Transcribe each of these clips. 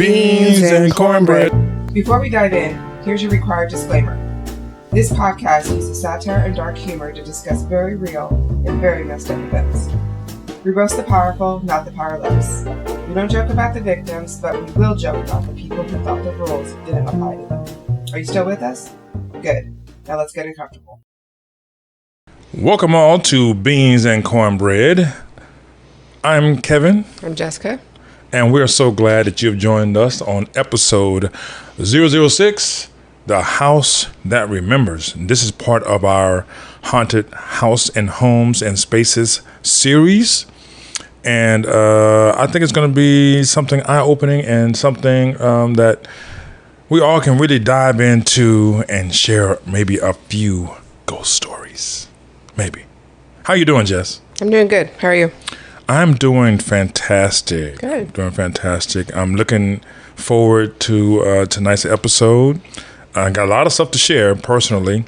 Beans and Cornbread. Before we dive in, here's your required disclaimer. This podcast uses satire and dark humor to discuss very real and very messed up events. We roast the powerful, not the powerless. We don't joke about the victims, but we will joke about the people who thought the rules didn't apply to them. Are you still with us? Good. Now let's get uncomfortable. Welcome all to Beans and Cornbread. I'm Kevin. I'm Jessica. And we're so glad that you've joined us on episode 006, The House That Remembers. And this is part of our Haunted House and Homes and Spaces series. And I think it's going to be something eye-opening and something that we all can really dive into and share maybe a few ghost stories. Maybe. How you doing, Jess? I'm doing good. How are you? I'm doing fantastic. Good. Doing fantastic. I'm looking forward to tonight's episode. I got a lot of stuff to share personally,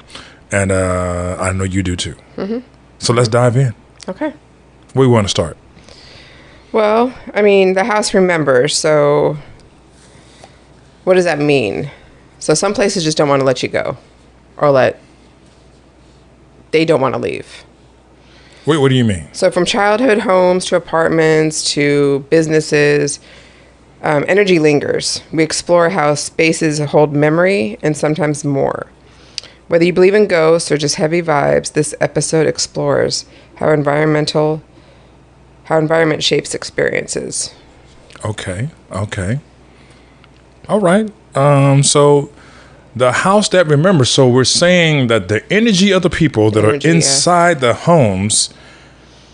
and I know you do too. Mm-hmm. So let's dive in. Okay. Where do you want to start? Well, I mean, the house remembers, so what does that mean? So some places just don't want to let you go, or they don't want to leave. Wait, what do you mean? So from childhood homes to apartments to businesses, energy lingers. We explore how spaces hold memory and sometimes more. Whether you believe in ghosts or just heavy vibes, this episode explores how environment shapes experiences. Okay. All right. So the house that remembers. So we're saying that the energy of the people that are inside the homes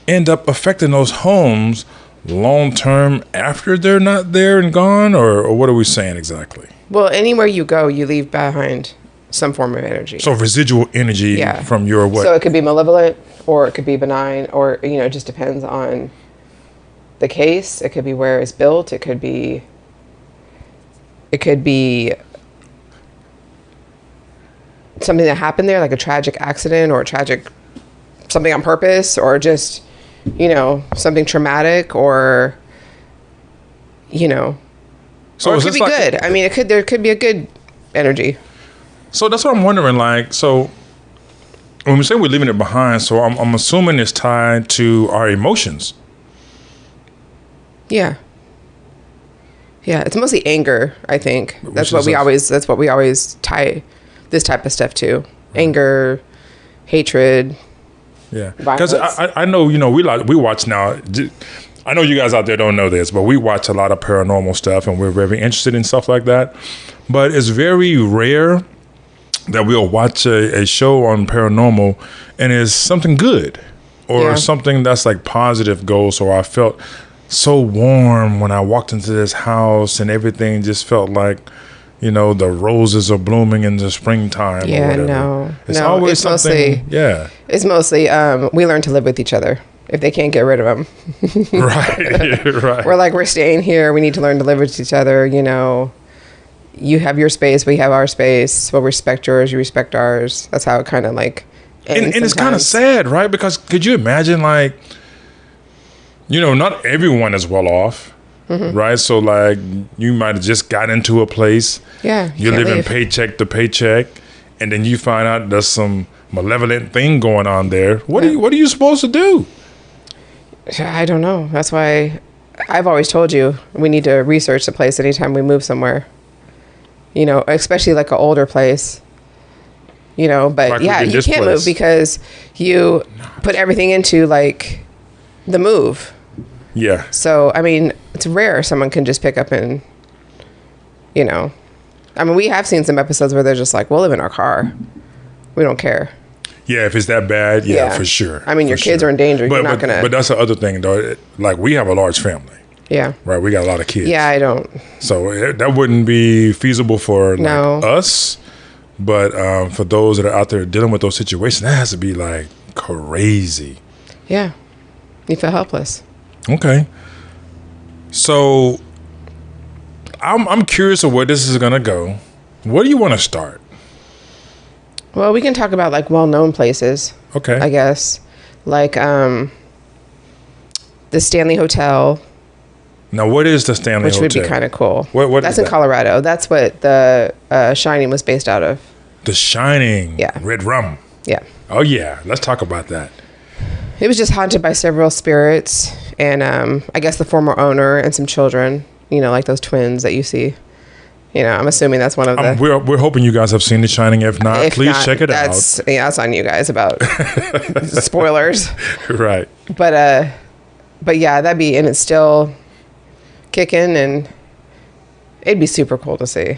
end up affecting those homes long term after they're not there and gone, or what are we saying exactly? Well, anywhere you go, you leave behind some form of energy. So residual energy from your what? So it could be malevolent or it could be benign, or it just depends on the case. It could be where it's built. It could be something that happened there, like a tragic accident or a tragic something on purpose, or just, something traumatic, or, So or it could be good. I mean, there could be a good energy. So that's what I'm wondering. So when we say we're leaving it behind, so I'm assuming it's tied to our emotions. Yeah. Yeah. It's mostly anger, I think. That's what we always tie this type of stuff to. Anger, hatred. Yeah, because I know we watch now. I know you guys out there don't know this, but we watch a lot of paranormal stuff, and we're very interested in stuff like that. But it's very rare that we'll watch a show on paranormal and it's something good or something that's like positive ghosts, or I felt so warm when I walked into this house and everything just felt like, the roses are blooming in the springtime. Yeah, or whatever. no. It's always it's something. It's mostly we learn to live with each other if they can't get rid of them. Right. We're staying here. We need to learn to live with each other. You have your space, we have our space. We'll respect yours, you respect ours. That's how it kind of ends. And it's kind of sad, right? Because could you imagine, not everyone is well off. Mm-hmm. Right. So you might have just got into a place. Yeah. You're living paycheck to paycheck. And then you find out there's some malevolent thing going on there. What are you supposed to do? I don't know. That's why I've always told you we need to research the place anytime we move somewhere. Especially like an older place. But you can't move because you put everything into the move. Yeah. So, I mean, it's rare someone can just pick up and, we have seen some episodes where they're just like, we'll live in our car. We don't care. Yeah, if it's that bad, for sure. I mean, your kids are in danger. You're not going to. But that's the other thing, though. We have a large family. Yeah. Right? We got a lot of kids. Yeah, I don't. So that wouldn't be feasible for us. But for those that are out there dealing with those situations, that has to be crazy. Yeah. You feel helpless. Okay. So I'm curious of where this is going to go. Where do you want to start? Well, we can talk about well-known places. Okay. I guess. The Stanley Hotel Now, what is the Stanley which Hotel? would be kind of cool. What That's is in that? Colorado. That's what the Shining was based out of. The Shining. Yeah. Red rum. Yeah. Oh, yeah. Let's talk about that. It was just haunted by several spirits and I guess the former owner and some children, you know, like those twins that you see. You know, I'm assuming that's one of the... We're hoping you guys have seen The Shining. If not, please check it out. Yeah, that's on you guys about spoilers. Right. But yeah, that'd be... And it's still kicking and it'd be super cool to see.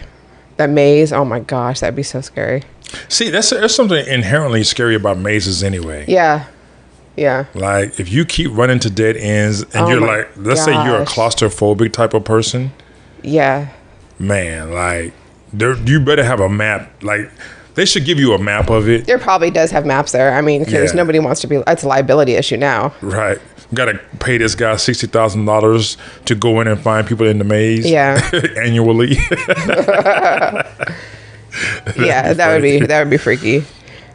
That maze, oh my gosh, that'd be so scary. See, there's something inherently scary about mazes anyway. Yeah. Yeah. Like, if you keep running to dead ends and you're like, let's say you're a claustrophobic type of person. Yeah. Man, like, you better have a map. Like, they should give you a map of it. There probably does have maps there. I mean, because nobody wants to be... It's a liability issue now. Right. Got to pay this guy $60,000 to go in and find people in the maze. Yeah. Annually. Yeah, that would be freaky.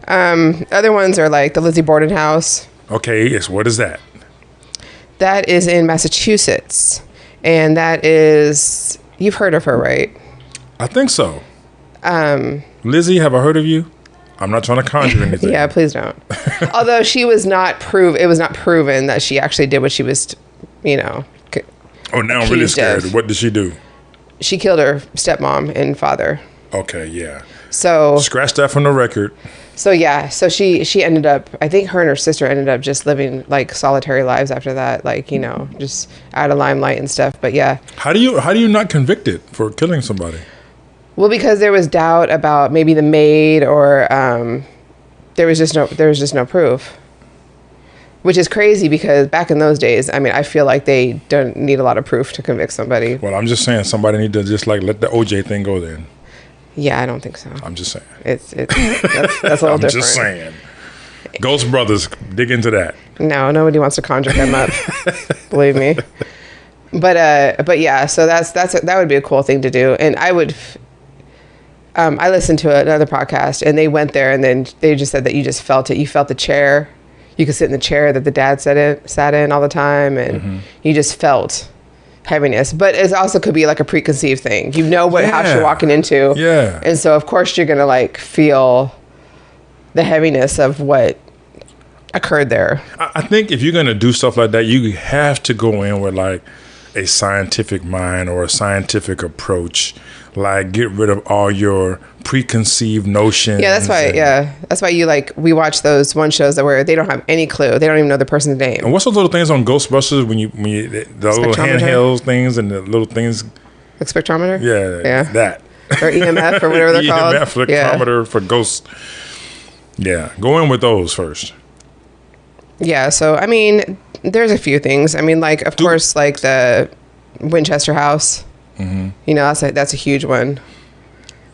Other ones are like the Lizzie Borden house. Okay, yes. What is that? That is in Massachusetts. And that is... You've heard of her, right? I think so. Lizzie, have I heard of you? I'm not trying to conjure anything. Yeah, please don't. Although it was not proven that she actually did what she was, you know. Oh, now I'm really scared. What did she do? She killed her stepmom and father. Okay, yeah. So scratch that from the record. So yeah, so she ended up, I think her and her sister ended up just living like solitary lives after that, like, you know, just out of limelight and stuff. But yeah. How do you not convict it for killing somebody? Well, because there was doubt about maybe the maid or there was just no proof. Which is crazy because back in those days, I mean, I feel like they don't need a lot of proof to convict somebody. Well, I'm just saying somebody need to just like let the OJ thing go then. Yeah, I don't think so. I'm just saying. That's a little different. I'm just saying. Ghost Brothers, dig into that. No, nobody wants to conjure him up. Believe me. But yeah, so that would be a cool thing to do. And I would, I listened to another podcast and they went there and then they just said that you just felt it. You felt the chair. You could sit in the chair that the dad sat in all the time and you just felt heaviness. But it also could be like a preconceived thing. You know what house you're walking into. Yeah. And so of course you're gonna like feel the heaviness of what occurred there. I think if you're gonna do stuff like that, you have to go in with like a scientific mind or a scientific approach. Like get rid of all your preconceived notions. Yeah, that's why you like we watch those one shows where they don't have any clue. They don't even know the person's name. And what's those little things on Ghostbusters when you the little handheld things and the little things? Like spectrometer? Yeah. That. Or EMF or whatever they're called. EMF spectrometer for ghosts. Yeah, go in with those first. Yeah, so I mean, there's a few things. I mean, like of course, like the Winchester House. Mm-hmm. You know, that's a huge one.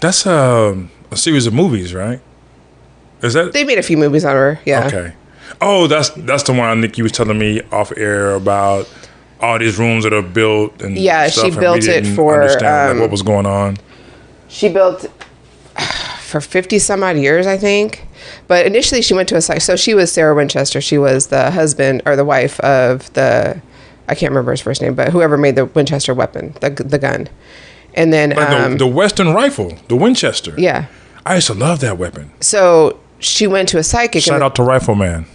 That's a series of movies, right? Is that they made a few movies on her? Yeah. Okay. Oh, that's the one I think you was telling me off air about all these rooms that are built and stuff, she built it for understand what was going on. She built for 50 some odd years, I think. But initially, she went to a site. So she was Sarah Winchester. She was the husband or the wife of I can't remember his first name, but whoever made the Winchester weapon, the gun. And then the Western rifle, the Winchester. Yeah. I used to love that weapon. So she went to a psychic. Shout out to Rifleman.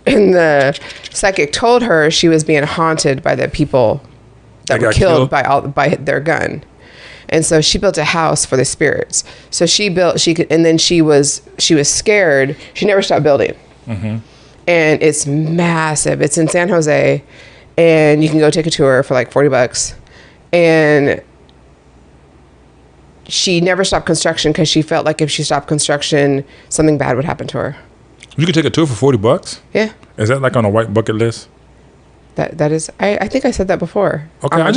And the psychic told her she was being haunted by the people that were killed by their gun. And so she built a house for the spirits. So and then she was scared. She never stopped building. Mm-hmm. And it's massive. It's in San Jose. And you can go take a tour for like $40. And she never stopped construction because she felt like if she stopped construction, something bad would happen to her. You could take a tour for $40? Yeah. Is that like on a white bucket list? That is. I think I said that before. Okay. I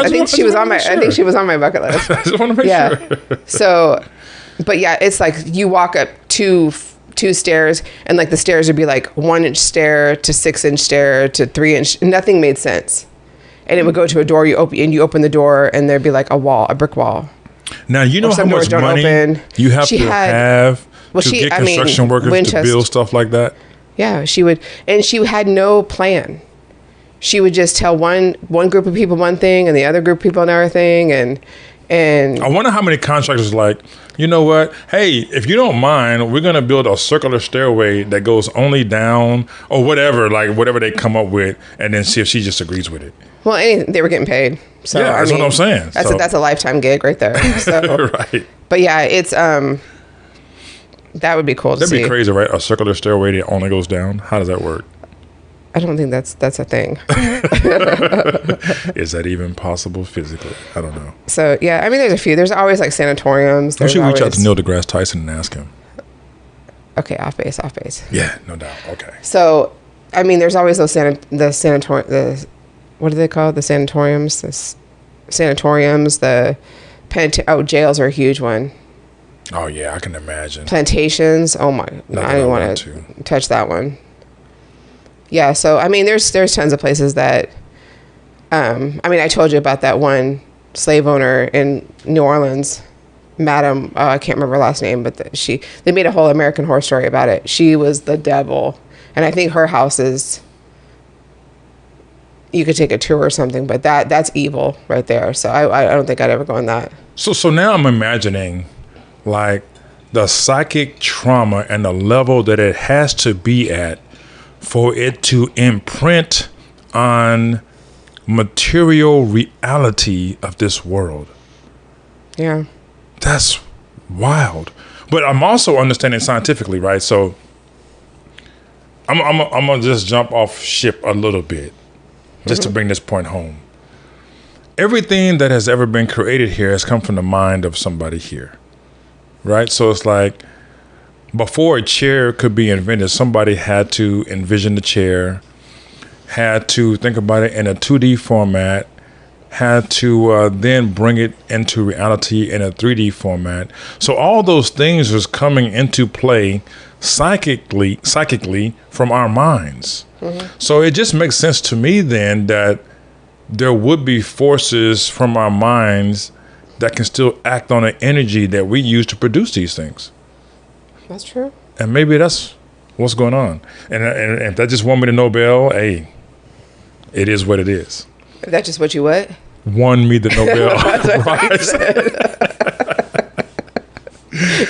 think she was on my bucket list. I just want to make sure. So, but yeah, it's like you walk up two stairs and like the stairs would be like 1-inch stair to 6-inch stair to 3-inch. Nothing made sense. And it would go to a door. You open the door and there'd be like a brick wall. Now you know how much money you have to have to get construction workers to build stuff like that. Yeah, she would, and she had no plan. she would just tell one group of people one thing and the other group of people another thing. And I wonder how many contractors are like, you know what? Hey, if you don't mind, we're going to build a circular stairway that goes only down or whatever, like whatever they come up with, and then see if she just agrees with it. Well, they were getting paid. So yeah, that's what I'm saying. That's a lifetime gig right there. So, right. But yeah, it's that would be cool to see. That'd be crazy, right? A circular stairway that only goes down. How does that work? I don't think that's a thing. Is that even possible physically? I don't know. So yeah, I mean, there's a few. There's always like sanatoriums. We should reach out to Neil deGrasse Tyson and ask him. Okay, off base. Yeah, no doubt. Okay. So, I mean, there's always those sanatoriums. What are they called? The sanatoriums. Jails are a huge one. Oh yeah, I can imagine. Plantations. Oh my, I don't want to touch that one. Yeah, so I mean, there's tons of places that. I mean, I told you about that one slave owner in New Orleans, Madam. I can't remember her last name, but they made a whole American Horror Story about it. She was the devil, and I think her house is. You could take a tour or something, but that's evil right there. So I don't think I'd ever go in that. So now I'm imagining, like, the psychic trauma and the level that it has to be at for it to imprint on material reality of this world. Yeah. That's wild. But I'm also understanding scientifically, right? So I'm gonna just jump off ship a little bit just to bring this point home. Everything that has ever been created here has come from the mind of somebody here, right? So it's like, before a chair could be invented, somebody had to envision the chair, had to think about it in a 2D format, had to then bring it into reality in a 3D format. So all those things was coming into play psychically from our minds. Mm-hmm. So it just makes sense to me then that there would be forces from our minds that can still act on the energy that we use to produce these things. That's true. And maybe that's what's going on. And if that just won me the Nobel, hey, it is what it is. Is that just what you what? Won me the Nobel Prize.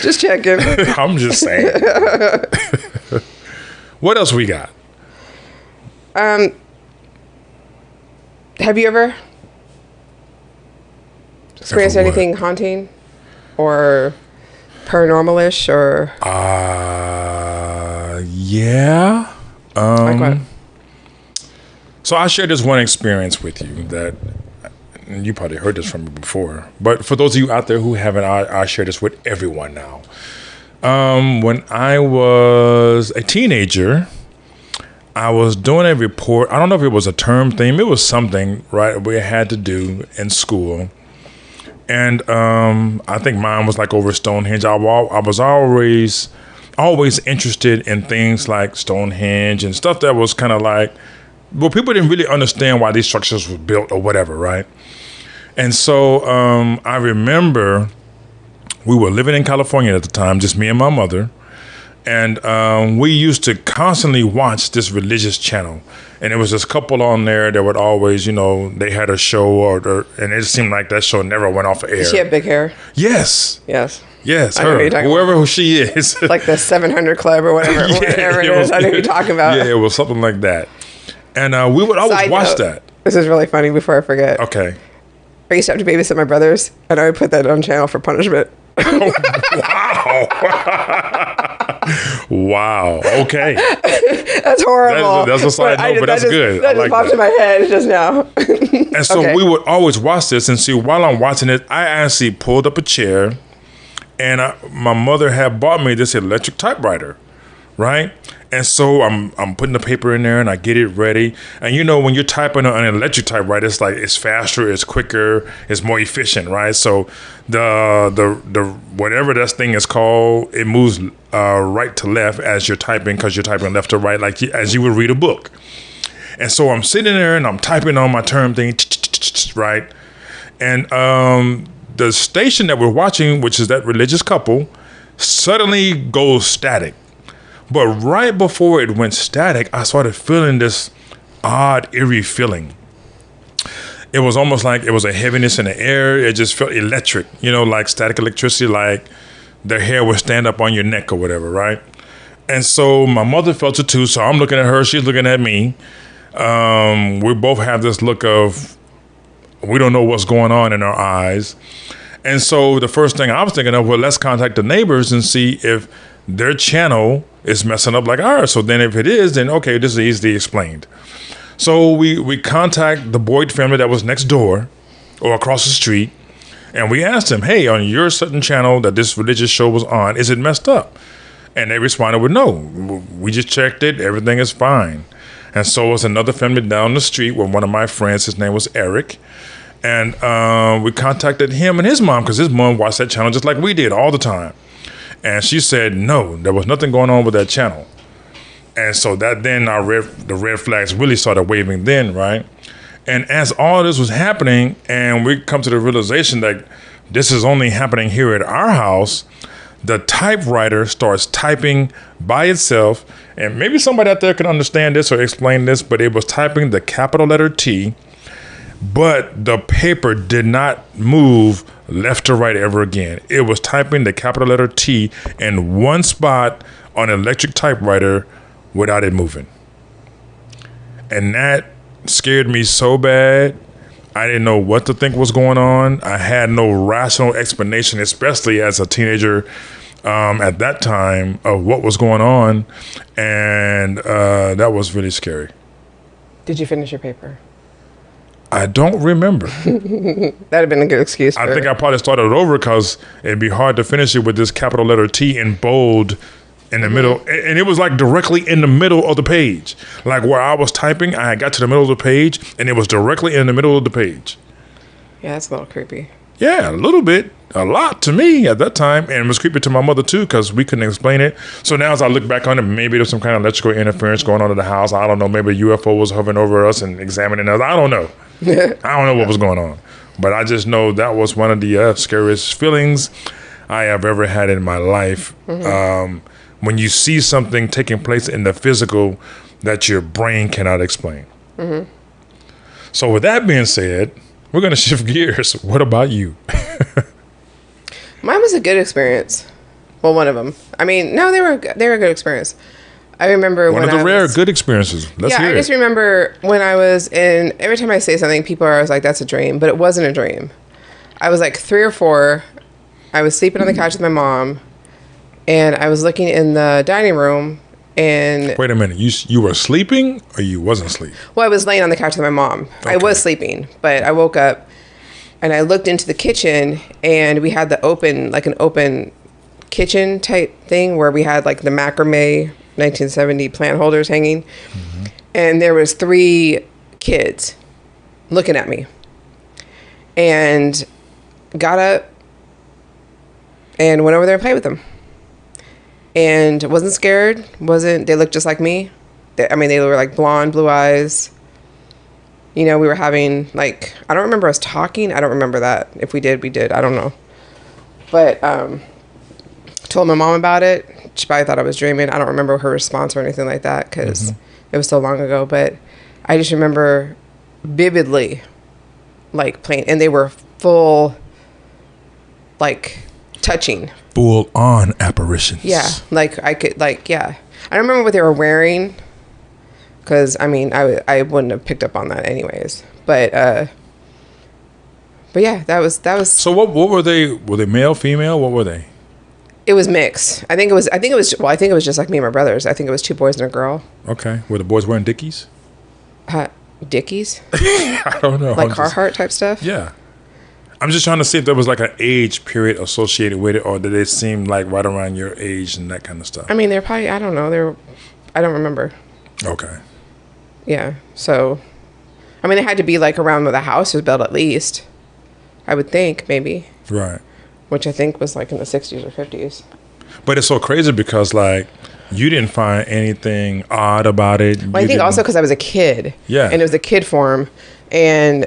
Just checking. I'm just saying. What else we got? Have you ever experienced anything haunting or paranormal-ish or? Yeah. Like what? So I shared this one experience with you that, and you probably heard this from me before, but for those of you out there who haven't, I share this with everyone now. When I was a teenager, I was doing a report. I don't know if it was a term theme. It was something, right, we had to do in school. And I think mine was like over Stonehenge. I was always interested in things like Stonehenge and stuff that was kind of like, well, people didn't really understand why these structures were built or whatever, right? And so I remember we were living in California at the time, just me and my mother. And we used to constantly watch this religious channel. And there was this couple on there that would always, they had a show, and it seemed like that show never went off air. Did she have big hair? Yes. Yes. Yes, her. Whoever she is. Like the 700 Club or whatever, whatever it is. I know who you're talking about. Yeah, it was something like that. And we would always watch that. This is really funny before I forget. Okay. I used to have to babysit my brothers, and I would put that on channel for punishment. Wow. Wow. Okay. That's horrible. That's a side note, but that's good. That just popped in my head just now. And so we would always watch this, and see, while I'm watching it, I actually pulled up a chair, and my mother had bought me this electric typewriter, right? And so I'm putting the paper in there, and I get it ready. And when you're typing on an electric typewriter, it's like it's faster, it's quicker, it's more efficient, right? So the whatever that thing is called, it moves right to left as you're typing, because you're typing left to right, like as you would read a book. And so I'm sitting there and I'm typing on my term thing, right? And the station that we're watching, which is that religious couple, suddenly goes static. But right before it went static, I started feeling this odd, eerie feeling. It was almost like it was a heaviness in the air. It just felt electric, like static electricity, like the hair would stand up on your neck or whatever, right? And so my mother felt it too. So I'm looking at her. She's looking at me. We both have this look of, we don't know what's going on in our eyes. And so the first thing I was thinking of, well, let's contact the neighbors and see if their channel is messing up like ours. So then if it is, then okay, this is easily explained. So we contact the Boyd family that was next door or across the street, and we asked them, hey, on your certain channel that this religious show was on, is it messed up? And they responded with no. We just checked it. Everything is fine. And so was another family down the street with one of my friends. His name was Eric. And we contacted him and his mom because his mom watched that channel just like we did all the time. And she said, no, there was nothing going on with that channel. And so that then the red flags really started waving then, right? And as all this was happening, and we come to the realization that this is only happening here at our house, the typewriter starts typing by itself. And maybe somebody out there can understand this or explain this, but it was typing the capital letter T, but the paper did not move left to right ever again. It was typing the capital letter T in one spot on an electric typewriter without it moving. And that scared me so bad. I didn't know what to think was going on. I had no rational explanation, especially as a teenager at that time, of what was going on. And that was really scary. Did you finish your paper? I don't remember. That'd have been a good excuse. I think I probably started it over because it'd be hard to finish it with this capital letter T in bold in the middle. And it was like directly in the middle of the page. Like where I was typing, I got to the middle of the page and it was directly in the middle of the page. Yeah, that's a little creepy. Yeah, a little bit. A lot to me at that time. And it was creepy to my mother too because we couldn't explain it. So now as I look back on it, maybe there's some kind of electrical interference going on in the house. I don't know. Maybe a UFO was hovering over us and examining us. I don't know. I don't know what was going on. But I just know that was one of the scariest feelings I have ever had in my life. When you see something taking place in the physical that your brain cannot explain. So with that being said, we're going to shift gears. What about you? Mine was a good experience. Well, one of them. I mean, no, they were a good experience. I remember one of the rare good experiences. Let's hear it. I just remember when I was in, every time I say something, people are always like, that's a dream. But it wasn't a dream. I was like 3 or 4. I was sleeping on the couch with my mom. And I was looking in the dining room and... Wait a minute. You were sleeping or you wasn't sleeping? Well, I was laying on the couch with my mom. Okay. I was sleeping, but I woke up and I looked into the kitchen and we had an open kitchen type thing where we had like the macrame 1970 plant holders hanging. And there was 3 kids looking at me and got up and went over there and played with them. And wasn't scared. They looked just like me. They were like blonde, blue eyes. We were having like, I don't remember us talking. I don't remember that. If we did, we did. I don't know. But told my mom about it. She probably thought I was dreaming. I don't remember her response or anything like that because it was so long ago. But I just remember vividly like playing. And they were full, like touching. Full on apparitions. Yeah, like I could, like, yeah. I don't remember what they were wearing, because I I wouldn't have picked up on that anyways. But yeah, that was. So what were they? Were they male, female? What were they? It was mixed. I think it was just like me and my brothers. I think it was 2 boys and a girl. Okay, were the boys wearing Dickies? Dickies? I don't know. Like Carhartt type stuff. Yeah. I'm just trying to see if there was like an age period associated with it, or did it seem like right around your age and that kind of stuff? I mean, they're probably, I don't know. I don't remember. Okay. Yeah. So, I mean, it had to be like around where the house was built at least. I would think, maybe. Right. Which I think was like in the 60s or 50s. But it's so crazy because like you didn't find anything odd about it. Well, I think also because I was a kid. Yeah. And it was a kid forum. And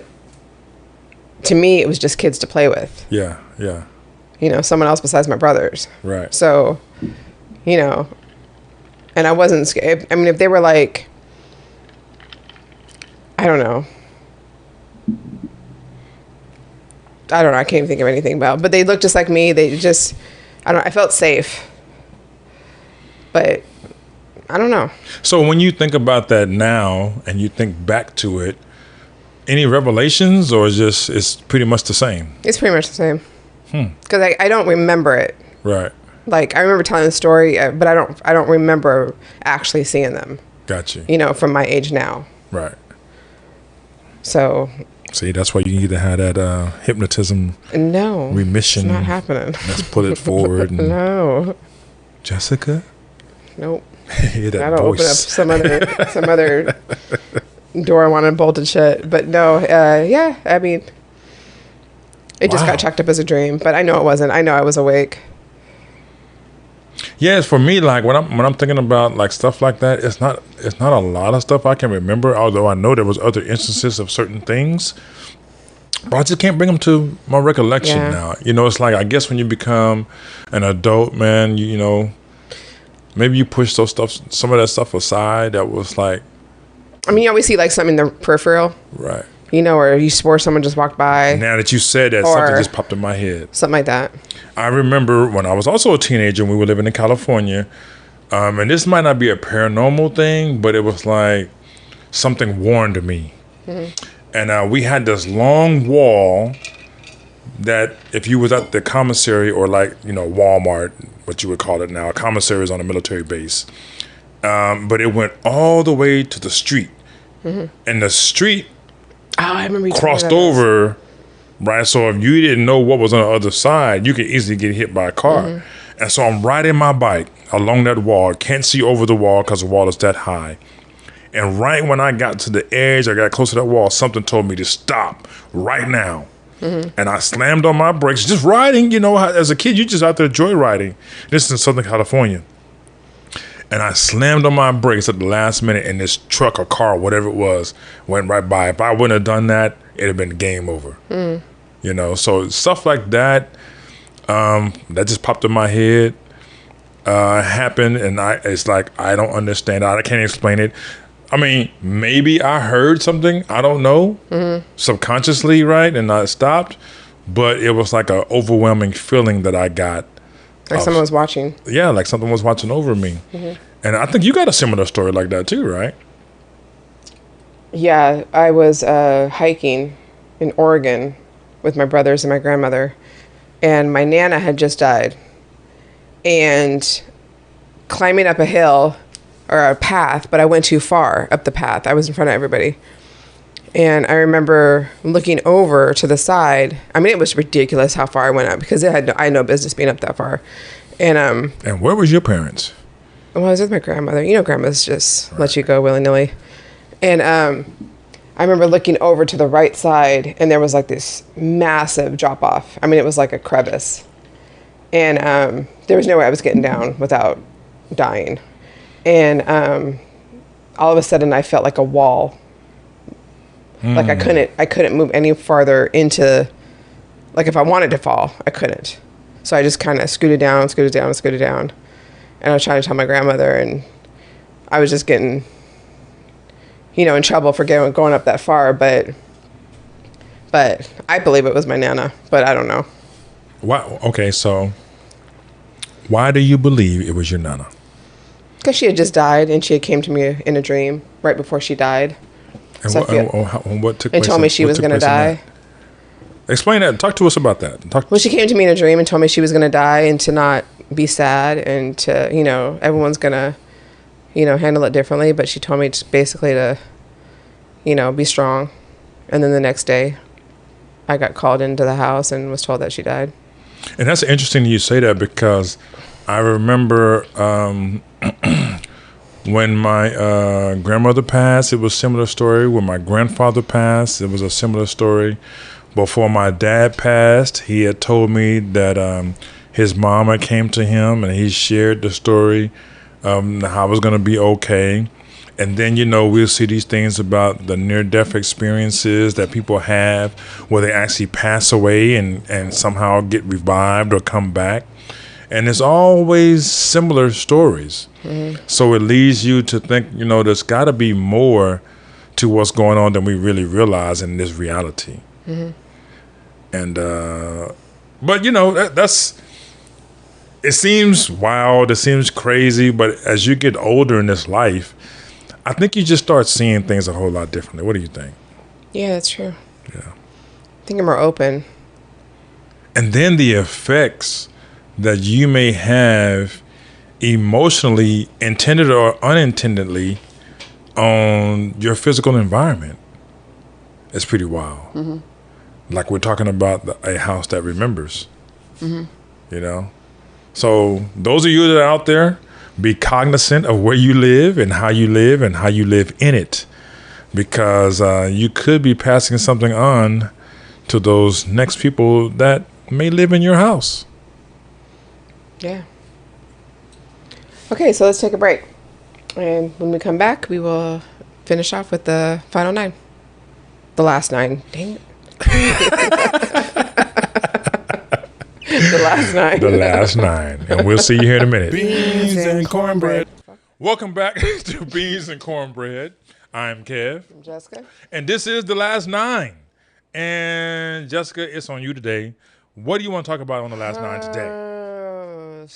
to me, it was just kids to play with. Yeah, yeah. Someone else besides my brothers. Right. So, and I wasn't scared. I mean, if they were like, I don't know. I can't even think of anything about, but they looked just like me. They just, I felt safe, but I don't know. So when you think about that now and you think back to it, any revelations, or it's pretty much the same? It's pretty much the same. Because I don't remember it. Right. Like, I remember telling the story, but I don't remember actually seeing them. Gotcha. From my age now. Right. So. See, that's why you need to have that hypnotism. No. Remission. It's not happening. Let's put it forward. And No. Jessica? Nope. Hear that Gotta voice. open up some other door I wanted bolted shut. But no, yeah, I mean, it just got chalked up as a dream. But I know it wasn't. I know I was awake. Yes, for me, like when I'm thinking about like stuff like that, it's not a lot of stuff I can remember. Although I know there was other instances of certain things, but I just can't bring them to my recollection now. It's like, I guess when you become an adult, man, you maybe you push some of that stuff aside. That was like, I mean, you always see like something in the peripheral, right? Or you swore someone just walked by. Now that you said that, something just popped in my head. Something like that. I remember when I was also a teenager and we were living in California, and this might not be a paranormal thing, but it was like something warned me. Mm-hmm. And we had this long wall that if you was at the commissary or like, Walmart, what you would call it now, a commissary is on a military base. But it went all the way to the street. Mm-hmm. And the street I remember you crossed over, right? So if you didn't know what was on the other side, you could easily get hit by a car. Mm-hmm. And so I'm riding my bike along that wall. Can't see over the wall because the wall is that high. And right when I got to the edge, I got close to that wall, something told me to stop right now. Mm-hmm. And I slammed on my brakes, just riding. As a kid, you just out there joyriding. This is in Southern California. And I slammed on my brakes at the last minute, and this truck or car, whatever it was, went right by. If I wouldn't have done that, it'd have been game over. So stuff like that, that just popped in my head, happened, and it's like, I don't understand. I can't explain it. I mean, maybe I heard something, I don't know, subconsciously, right? And I stopped, but it was like an overwhelming feeling that I got. Like someone was watching. Yeah, like something was watching over me. Mm-hmm. And I think you got a similar story like that too, right? Yeah, I was hiking in Oregon with my brothers and my grandmother, and my Nana had just died. And climbing up a hill or a path, but I went too far up the path. I was in front of everybody. And I remember looking over to the side. I mean, it was ridiculous how far I went up because I had no business being up that far. And where was your parents? Well, I was with my grandmother. Grandmas just let you go willy-nilly. And I remember looking over to the right side, and there was like this massive drop-off. I mean, it was like a crevice. And there was no way I was getting down without dying. And all of a sudden, I felt like a wall. Like I couldn't move any farther into, like if I wanted to fall, I couldn't. So I just kind of scooted down. And I was trying to tell my grandmother, and I was just getting, in trouble for going up that far. But I believe it was my Nana, but I don't know. Wow. Okay, so why do you believe it was your Nana? Because she had just died, and she had came to me in a dream right before she died. And So what took place? and told me she was going to die. Explain that. Talk to us about that. Well, she came to me in a dream and told me she was going to die and to not be sad and to, everyone's going to, handle it differently. But she told me basically to, be strong. And then the next day, I got called into the house and was told that she died. And that's interesting you say that because I remember when my grandmother passed, it was a similar story. When my grandfather passed, it was a similar story. Before my dad passed, he had told me that his mama came to him and he shared the story how I was going to be okay. And then, we'll see these things about the near-death experiences that people have where they actually pass away and somehow get revived or come back. And it's always similar stories. Mm-hmm. So it leads you to think, there's got to be more to what's going on than we really realize in this reality. And but you know, that's it seems wild, it seems crazy, but as you get older in this life, I think you just start seeing things a whole lot differently. What do you think? Yeah, that's true. Yeah. I think I'm more open. And then the effects that you may have emotionally, intended or unintendedly, on your physical environment is pretty wild. Like we're talking about a house that remembers, you know? So those of you that are out there, be cognizant of where you live and how you live in it, because you could be passing something on to those next people that may live in your house. Yeah. Okay, so let's take a break. And when we come back, we will finish off with the final 9. The last 9. Dang it. The last 9. The last 9. And we'll see you here in a minute. Beans and cornbread. Welcome back to Beans and Cornbread. I'm Kev. I'm Jessica. And this is the last 9. And Jessica, it's on you today. What do you want to talk about on the last 9 today?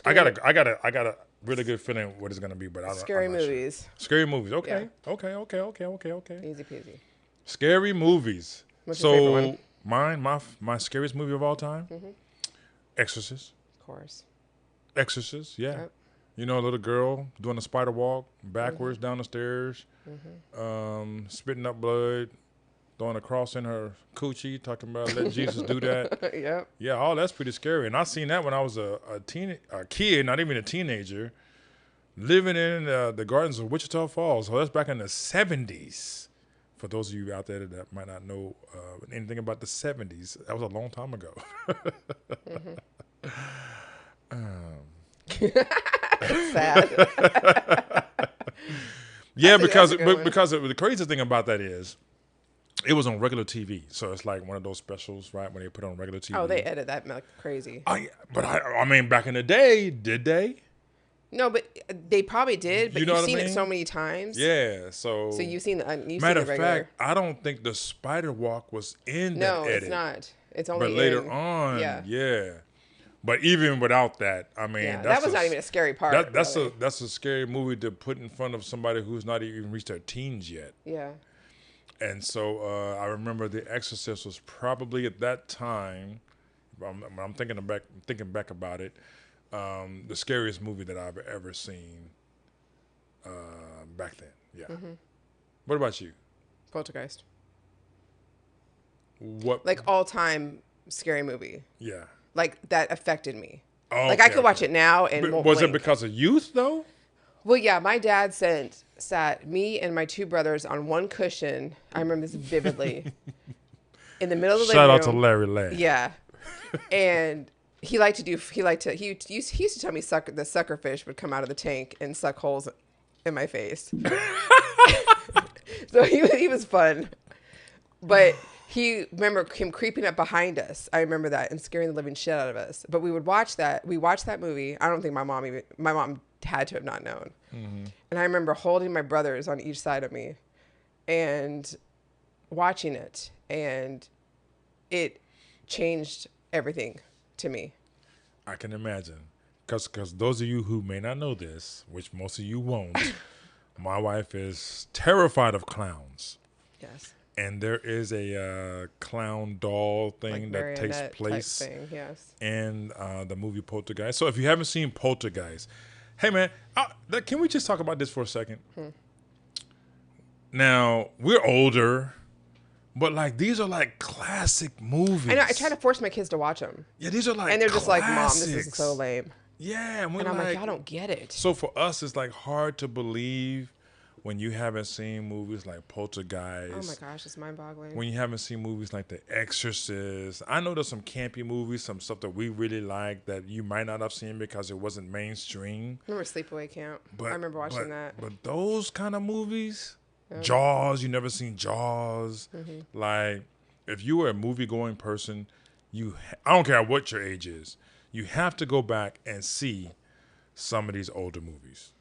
I got a really good feeling what it's gonna be, but scary movies. Sure. Scary movies. Okay. Yeah. Okay. Easy peasy. Scary movies. What's your favorite one? My scariest movie of all time? Exorcist. Of course. Exorcist, yeah. Yep. You know, a little girl doing a spider walk backwards down the stairs, spitting up blood, throwing a cross in her coochie, talking about let Jesus do that. Yep. Yeah, all that's pretty scary. And I seen that when I was a kid, not even a teenager, living in the gardens of Wichita Falls. So that's back in the 70s. For those of you out there that might not know anything about the 70s, that was a long time ago. Sad. Yeah, because the crazy thing about that is, it was on regular TV, so it's like one of those specials, right? When they put on regular TV. Oh, they edit that like crazy. I mean, back in the day, did they? No, but they probably did. But You know you've what I seen mean? it so many times. Yeah. So you've seen the matter of regular. fact, I don't think the spider walk was in that No, edit. it's not. It's only But later on, yeah. But even without that, I mean, that was not even a scary part. That's a scary movie to put in front of somebody who's not even reached their teens yet. Yeah. And so I remember The Exorcist was probably at that time. I'm thinking back about it. The scariest movie that I've ever seen back then. Yeah. What about you? Poltergeist. What? Like all time scary movie. Yeah. Like that affected me. Oh, like I could watch it now and won't was blink. it because of youth though? Well, yeah, my dad sat me and my 2 brothers on one cushion. I remember this vividly. In the middle of the living room. Shout out to Larry Lang. Yeah. And he used to tell me the sucker fish would come out of the tank and suck holes in my face. So he was fun. But remember him creeping up behind us. I remember that, and scaring the living shit out of us. But we would watch that. We watched that movie. I don't think my mom had to have not known. And I remember holding my brothers on each side of me and watching it, and it changed everything to me. I can imagine. Because those of you who may not know this, which most of you won't, my wife is terrified of clowns. Yes. And there is a clown doll thing that takes place in the movie Poltergeist. So if you haven't seen Poltergeist, hey man, can we just talk about this for a second? Now, we're older, but like these are like classic movies. I know. I try to force my kids to watch them. Yeah, these are like and they're just like, Mom, classics. this is so lame. Yeah, and I'm like, I don't get it. So for us, it's like hard to believe when you haven't seen movies like Poltergeist. Oh my gosh, it's mind-boggling. When you haven't seen movies like The Exorcist. I know there's some campy movies, some stuff that we really like that you might not have seen because it wasn't mainstream. Remember Sleepaway Camp? I remember watching that. But those kind of movies, Jaws, you never seen Jaws. Like, if you were a movie-going person, I don't care what your age is, you have to go back and see some of these older movies.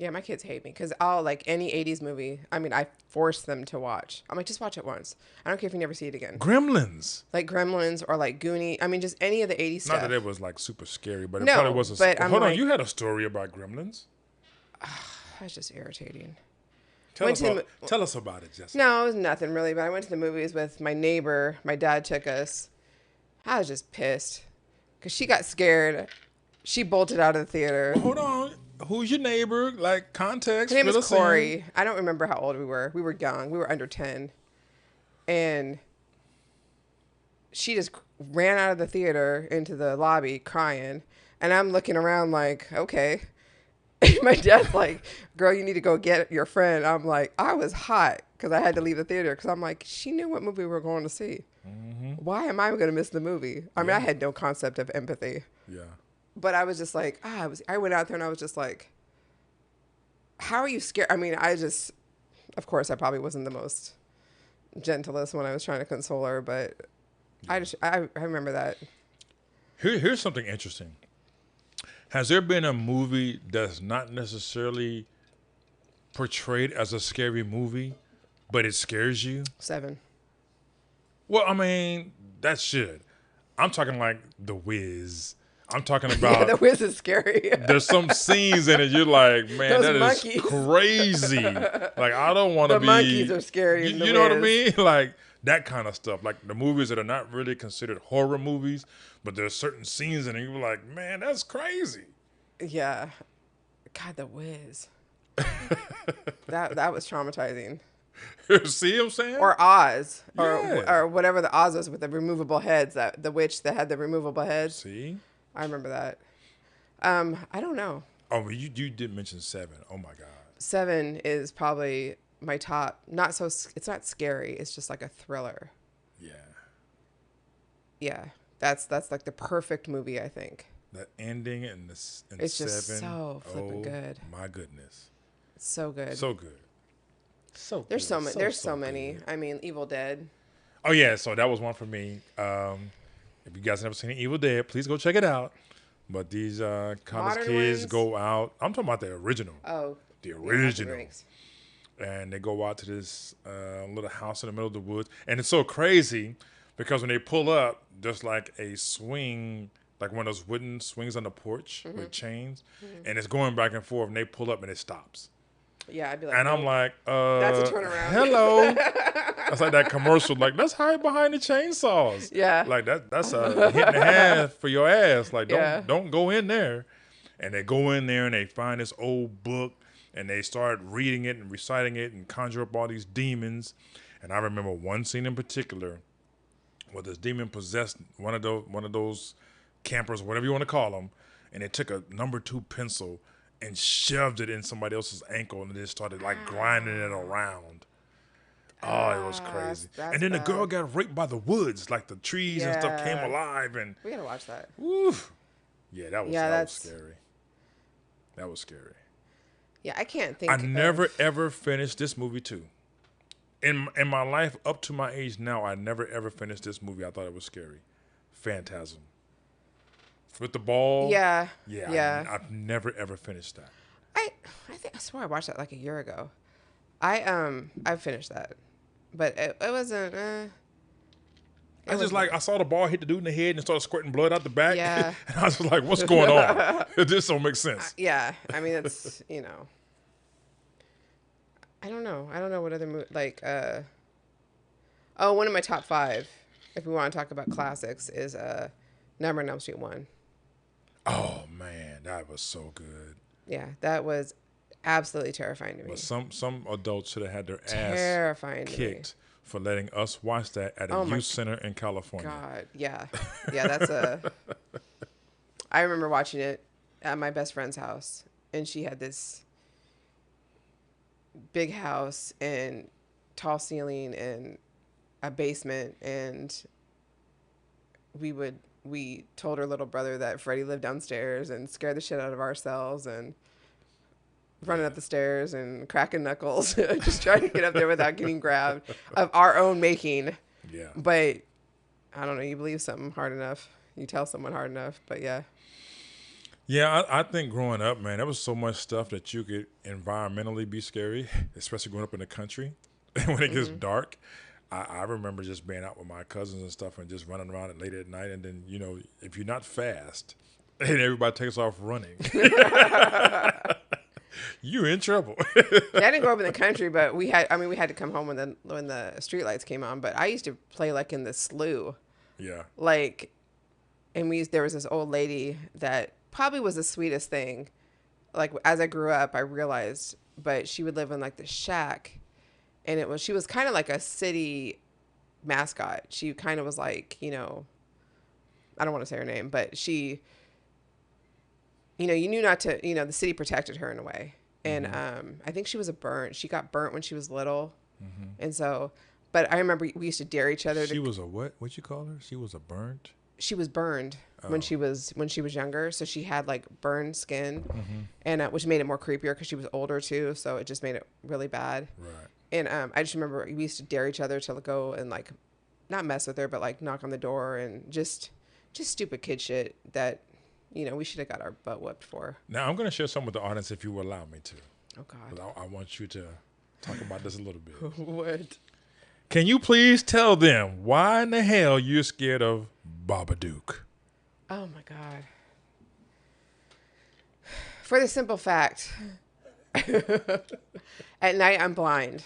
Yeah, my kids hate me because I'll like any 80s movie. I mean, I force them to watch. I'm like, just watch it once. I don't care if you never see it again. Gremlins. Like Gremlins or like Goonie. I mean, just any of the 80s stuff. Not that it was like super scary, but it No, probably was. but Hold on, you had a story about Gremlins. That's just irritating. Tell us about it, Jessica. No, it was nothing really. But I went to the movies with my neighbor. My dad took us. I was just pissed because she got scared. She bolted out of the theater. Well, hold on. Who's your neighbor? Like context. His name was Corey. I don't remember how old we were. We were young. We were under 10. And she just ran out of the theater into the lobby crying. And I'm looking around like, okay. My dad's like, girl, you need to go get your friend. I'm like, I was hot because I had to leave the theater because I'm like, she knew what movie we were going to see. Mm-hmm. Why am I going to miss the movie? I mean, I had no concept of empathy. Yeah. But I was just like, I went out there and I was just like, how are you scared? I mean, of course, I probably wasn't the most gentlest when I was trying to console her, but yeah. I remember that. Here's something interesting. Has there been a movie that's not necessarily portrayed as a scary movie, but it scares you? 7. Well, I mean, that should. I'm talking like The Wiz. I'm talking about... Yeah, The Wiz is scary. There's some scenes in it you're like, man, that monkeys. Is crazy. Like, I don't want to be... The monkeys are scary in The You know what I mean? Like, that kind of stuff. Like, the movies that are not really considered horror movies, but there's certain scenes in it you're like, man, that's crazy. Yeah. God, The Wiz. that was traumatizing. See what I'm saying? Or Oz. Or whatever the Oz was with the removable heads. The witch that had the removable heads. See? I remember that. I don't know. Oh, but you did mention 7. Oh my God. 7 is probably my top. It's not scary. It's just like a thriller. Yeah. Yeah. That's like the perfect movie, I think. That ending in it's 7. Just so flipping good. My goodness. It's so good. So good. So there's good. There's so many. I mean, Evil Dead. Oh yeah, so that was one for me. If you guys never seen Evil Dead, please go check it out. But these college Modern kids ones? go out. I'm talking about the original. Oh. The original. And they go out to this little house in the middle of the woods. And it's so crazy because when they pull up, there's like a swing, like one of those wooden swings on the porch with chains. Mm-hmm. And it's going back and forth. And they pull up and it stops. Yeah, I'd be like, and I'm like, that's a turnaround. Hello. That's like that commercial. Like, let's hide behind the chainsaws. Yeah. Like that's a hit and a half for your ass. Like, don't go in there. And they go in there and they find this old book and they start reading it and reciting it and conjure up all these demons. And I remember one scene in particular where this demon possessed one of those campers, whatever you want to call them, and they took a number 2 pencil and shoved it in somebody else's ankle and just started like grinding it around. Oh, it was crazy. And then the girl got raped by the woods, like the trees and stuff came alive. And we gotta watch that. Woof. Yeah, that was scary. That was scary. Yeah, I can't think. I never ever finished this movie too. In my life up to my age now, I never ever finished this movie. I thought it was scary. Phantasm. With the ball. Yeah. I've never ever finished that. I swear I watched that like a year ago. I finished that, but it wasn't. I saw the ball hit the dude in the head and started squirting blood out the back. Yeah. And I was just like, what's going on? This don't make sense. Yeah, I mean it's I don't know what other one of my top 5, if we want to talk about classics, is Nightmare on Elm Street 1. Oh man, that was so good. Yeah, that was absolutely terrifying to me. But some adults should have had their ass kicked for letting us watch that at a youth center in California. God, yeah, that's I remember watching it at my best friend's house, and she had this big house and tall ceiling and a basement, and we told her little brother that Freddie lived downstairs and scared the shit out of ourselves and running up the stairs and cracking knuckles, just trying to get up there without getting grabbed, of our own making. Yeah. But I don't know, you believe something hard enough, you tell someone hard enough, but yeah. Yeah, I think growing up, man, there was so much stuff that you could environmentally be scary, especially growing up in the country. When it gets dark, I remember just being out with my cousins and stuff and just running around late at night. And then, if you're not fast and everybody takes off running, you're in trouble. I didn't grow up in the country, but we had to come home when the street lights came on. But I used to play like in the slough. Yeah. Like, and there was this old lady that probably was the sweetest thing. Like, as I grew up, I realized, but she would live in like the shack, and she was kind of like a city mascot. She kind of was like, I don't want to say her name, but she, you knew not to, the city protected her in a way. And I think she got burnt when she was little. And so, but I remember we used to dare each other. She was a what? What'd you call her? She was a burnt? She was burned when she was younger. So she had like burned skin, and which made it more creepier because she was older too. So it just made it really bad. Right. And I just remember we used to dare each other to go and like, not mess with her, but like knock on the door and just stupid kid shit that, we should have got our butt whipped for. Now I'm going to share some with the audience if you will allow me to. Oh God. I want you to talk about this a little bit. What? Can you please tell them why in the hell you're scared of Babadook? Oh my God. For the simple fact, at night I'm blind.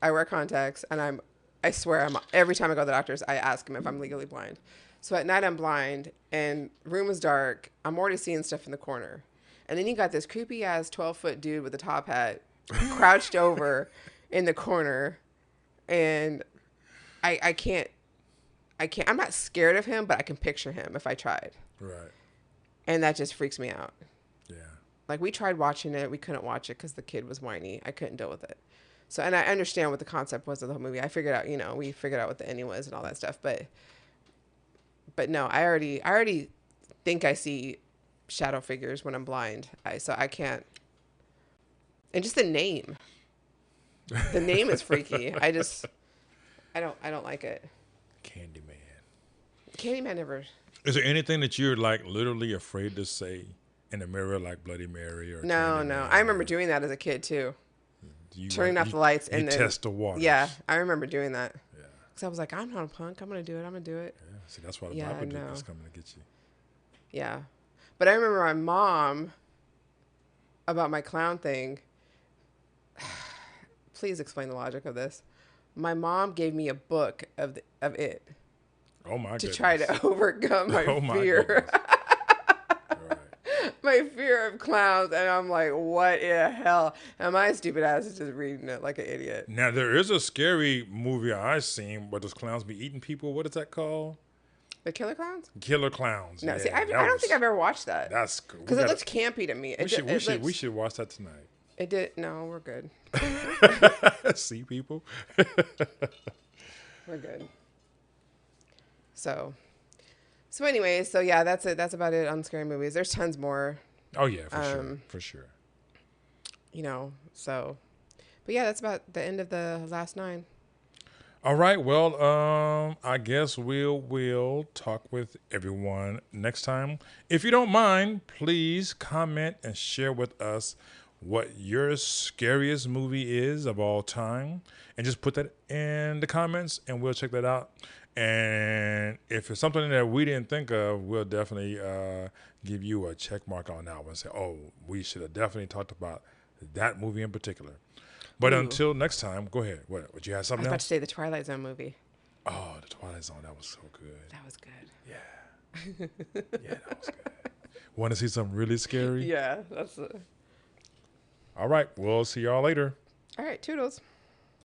I wear contacts, and I swear every time I go to the doctors, I ask him if I'm legally blind. So at night I'm blind, and room is dark. I'm already seeing stuff in the corner. And then you got this creepy ass 12-foot dude with a top hat crouched over in the corner. And I can't, I'm not scared of him, but I can picture him if I tried. Right. And that just freaks me out. Yeah. Like, we tried watching it. We couldn't watch it because the kid was whiny. I couldn't deal with it. So, and I understand what the concept was of the whole movie. I figured out, we figured out what the ending was and all that stuff. But no, I already think I see shadow figures when I'm blind. So I can't. And just the name. The name is freaky. I don't like it. Candyman never. Is there anything that you're like literally afraid to say in the mirror, like Bloody Mary or? No. I remember doing that as a kid too. Turning off the lights and then test the water. Yeah, I remember doing that. Yeah. Because I was like, I'm not a punk. I'm gonna do it. Yeah. See, that's why the Babadook is coming to get you. Yeah, but I remember my mom about my clown thing. Please explain the logic of this. My mom gave me a book of it. Oh my goodness. To try to overcome my fear. My fear of clowns, and I'm like, what in the hell? And my stupid ass is just reading it like an idiot. Now, there is a scary movie I've seen where those clowns be eating people. What is that called? The Killer Clowns? Killer Clowns. No, yeah, see, I don't think I've ever watched that. That's cool. Because it looks campy to me. We should watch that tonight. It did. No, we're good. See, people? We're good. So anyway, yeah, that's it. That's about it on scary movies. There's tons more. Oh yeah, for sure. But yeah, that's about the end of the last 9. All right. Well, I guess we'll talk with everyone next time. If you don't mind, please comment and share with us what your scariest movie is of all time, and just put that in the comments, and we'll check that out. And if it's something that we didn't think of, we'll definitely give you a check mark on that one and say, oh, we should have definitely talked about that movie in particular. But until next time, go ahead. What, would you have something else? I was about to say the Twilight Zone movie. Oh, the Twilight Zone. That was so good. That was good. Yeah. Yeah, that was good. Want to see something really scary? Yeah, that's it. All right. We'll see y'all later. All right. Toodles.